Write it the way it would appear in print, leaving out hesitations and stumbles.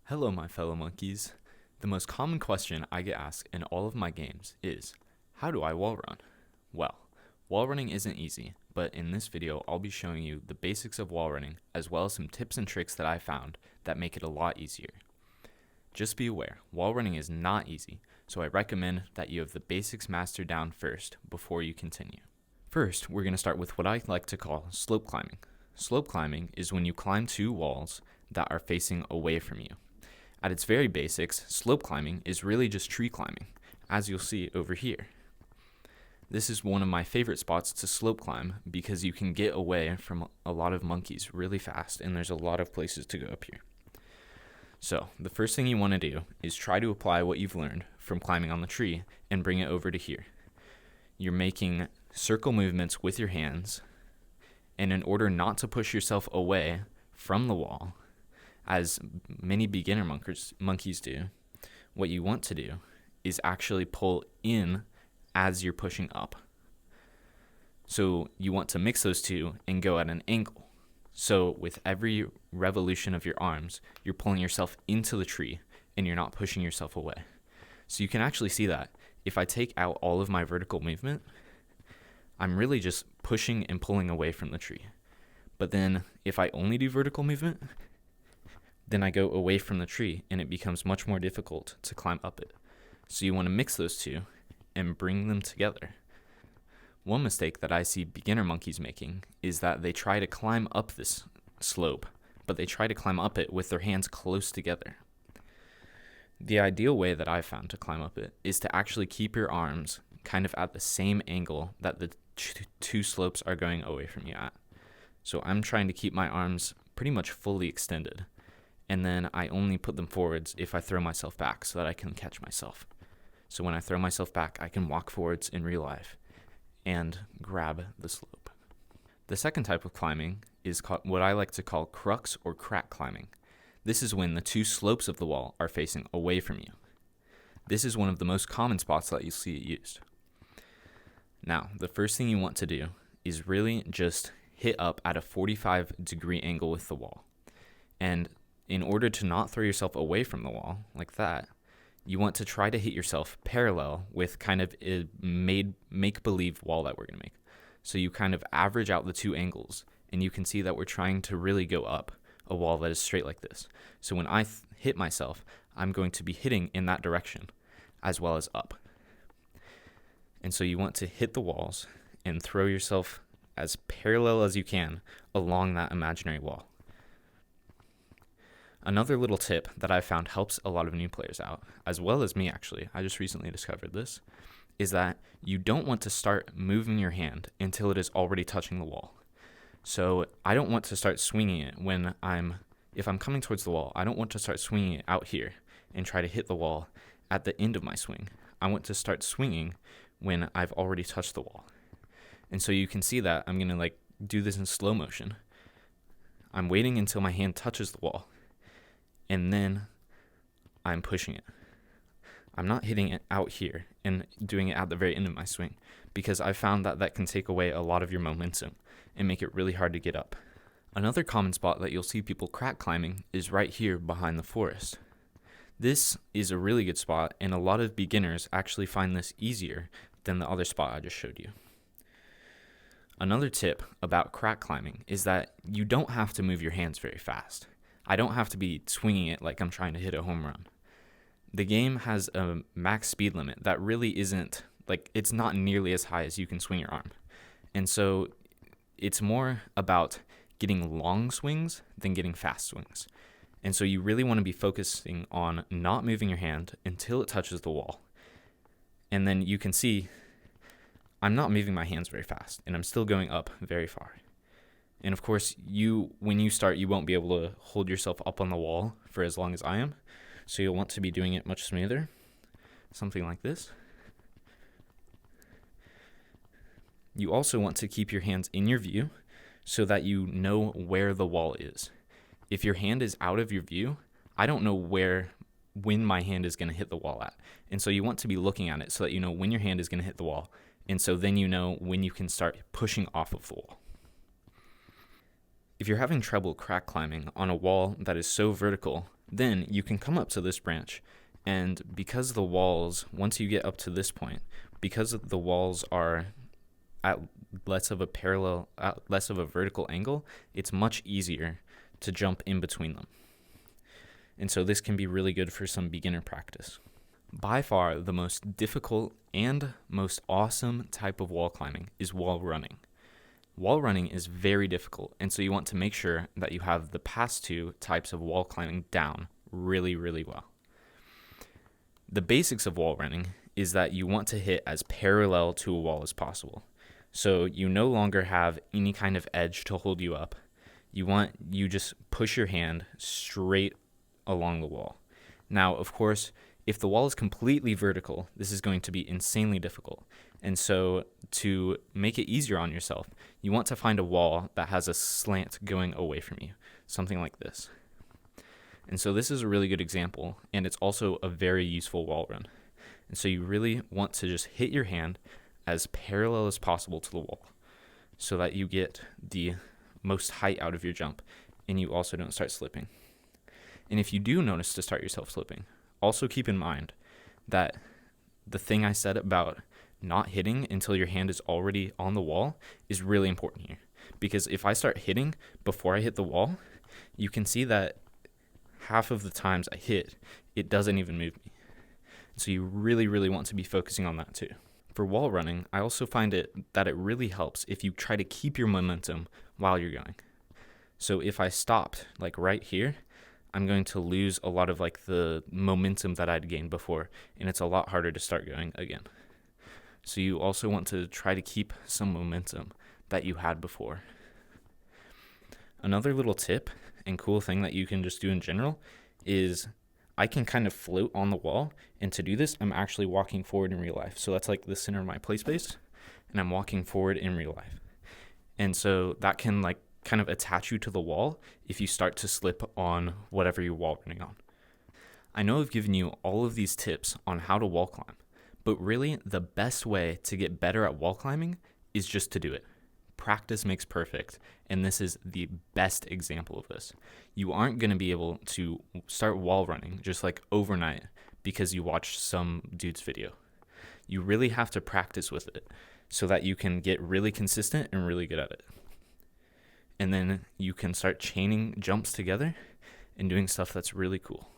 Hello, my fellow monkeys. The most common question I get asked in all of my games is, how do I wall run? Well, wall running isn't easy, but in this video I'll be showing you the basics of wall running as well as some tips and tricks that I found that make it a lot easier. Just be aware, wall running is not easy, so I recommend that you have the basics mastered down first before you continue. First, we're going to start with what I like to call slope climbing. Slope climbing is when you climb two walls that are facing away from you. At its very basics, slope climbing is really just tree climbing, as you'll see over here. This is one of my favorite spots to slope climb because you can get away from a lot of monkeys really fast, and there's a lot of places to go up here. So, the first thing you want to do is try to apply what you've learned from climbing on the tree and bring it over to here. You're making circle movements with your hands, and in order not to push yourself away from the wall, as many beginner monkeys do, what you want to do is actually pull in as you're pushing up. So you want to mix those two and go at an angle. So with every revolution of your arms, you're pulling yourself into the tree and you're not pushing yourself away. So you can actually see that if I take out all of my vertical movement, I'm really just pushing and pulling away from the tree. But then if I only do vertical movement, then I go away from the tree and it becomes much more difficult to climb up it. So you want to mix those two and bring them together. One mistake that I see beginner monkeys making is that they try to climb up this slope, but they try to climb up it with their hands close together. The ideal way that I've found to climb up it is to actually keep your arms kind of at the same angle that the two slopes are going away from you at. So I'm trying to keep my arms pretty much fully extended, and then I only put them forwards if I throw myself back so that I can catch myself. So when I throw myself back, I can walk forwards in real life and grab the slope. The second type of climbing is what I like to call crux or crack climbing. This is when the two slopes of the wall are facing away from you. This is one of the most common spots that you see it used. Now, the first thing you want to do is really just hit up at a 45-degree angle with the wall. And in order to not throw yourself away from the wall like that, you want to try to hit yourself parallel with kind of a make-believe wall that we're going to make. So you kind of average out the two angles, and you can see that we're trying to really go up a wall that is straight like this. So when I hit myself, I'm going to be hitting in that direction as well as up. And so you want to hit the walls and throw yourself as parallel as you can along that imaginary wall. Another little tip that I found helps a lot of new players out, as well as me actually, I just recently discovered this, is that you don't want to start moving your hand until it is already touching the wall. So I don't want to start swinging it if I'm coming towards the wall, I don't want to start swinging it out here and try to hit the wall at the end of my swing. I want to start swinging when I've already touched the wall. And so you can see that I'm going to do this in slow motion. I'm waiting until my hand touches the wall, and then I'm pushing it. I'm not hitting it out here and doing it at the very end of my swing, because I found that can take away a lot of your momentum and make it really hard to get up. Another common spot that you'll see people crack climbing is right here behind the forest. This is a really good spot, and a lot of beginners actually find this easier than the other spot I just showed you. Another tip about crack climbing is that you don't have to move your hands very fast. I don't have to be swinging it like I'm trying to hit a home run. The game has a max speed limit that really isn't, it's not nearly as high as you can swing your arm. And so it's more about getting long swings than getting fast swings. And so you really want to be focusing on not moving your hand until it touches the wall. And then you can see I'm not moving my hands very fast, and I'm still going up very far. And of course, when you start, you won't be able to hold yourself up on the wall for as long as I am. So you'll want to be doing it much smoother. Something like this. You also want to keep your hands in your view so that you know where the wall is. If your hand is out of your view, I don't know when my hand is going to hit the wall at. And so you want to be looking at it so that you know when your hand is going to hit the wall. And so then you know when you can start pushing off of the wall. If you're having trouble crack climbing on a wall that is so vertical Then you can come up to this branch, and because the walls, once you get up to this point, because the walls are at less of a vertical angle, it's much easier to jump in between them. And so this can be really good for some beginner practice. By far, the most difficult and most awesome type of wall climbing is wall running. Wall running is very difficult, and so you want to make sure that you have the past two types of wall climbing down really, really well. The basics of wall running is that you want to hit as parallel to a wall as possible. So you no longer have any kind of edge to hold you up. You just push your hand straight along the wall. Now, of course, if the wall is completely vertical, this is going to be insanely difficult. And so to make it easier on yourself, you want to find a wall that has a slant going away from you, something like this. And so this is a really good example, and it's also a very useful wall run. And so you really want to just hit your hand as parallel as possible to the wall so that you get the most height out of your jump and you also don't start slipping. And if you do notice to start yourself slipping, also keep in mind that the thing I said about not hitting until your hand is already on the wall is really important here. Because if I start hitting before I hit the wall, you can see that half of the times I hit, it doesn't even move me. So you really, really want to be focusing on that too. For wall running, I also find that it really helps if you try to keep your momentum while you're going. So if I stopped like right here, I'm going to lose a lot of like the momentum that I'd gained before, and it's a lot harder to start going again. So you also want to try to keep some momentum that you had before. Another little tip and cool thing that you can just do in general is I can kind of float on the wall, and to do this, I'm actually walking forward in real life. So that's like the center of my play space, and I'm walking forward in real life. And so that can like kind of attach you to the wall if you start to slip on whatever you're wall running on. I know I've given you all of these tips on how to wall climb, but really the best way to get better at wall climbing is just to do it. Practice makes perfect, and this is the best example of this. You aren't going to be able to start wall running just like overnight because you watched some dude's video. You really have to practice with it so that you can get really consistent and really good at it. And then you can start chaining jumps together and doing stuff that's really cool.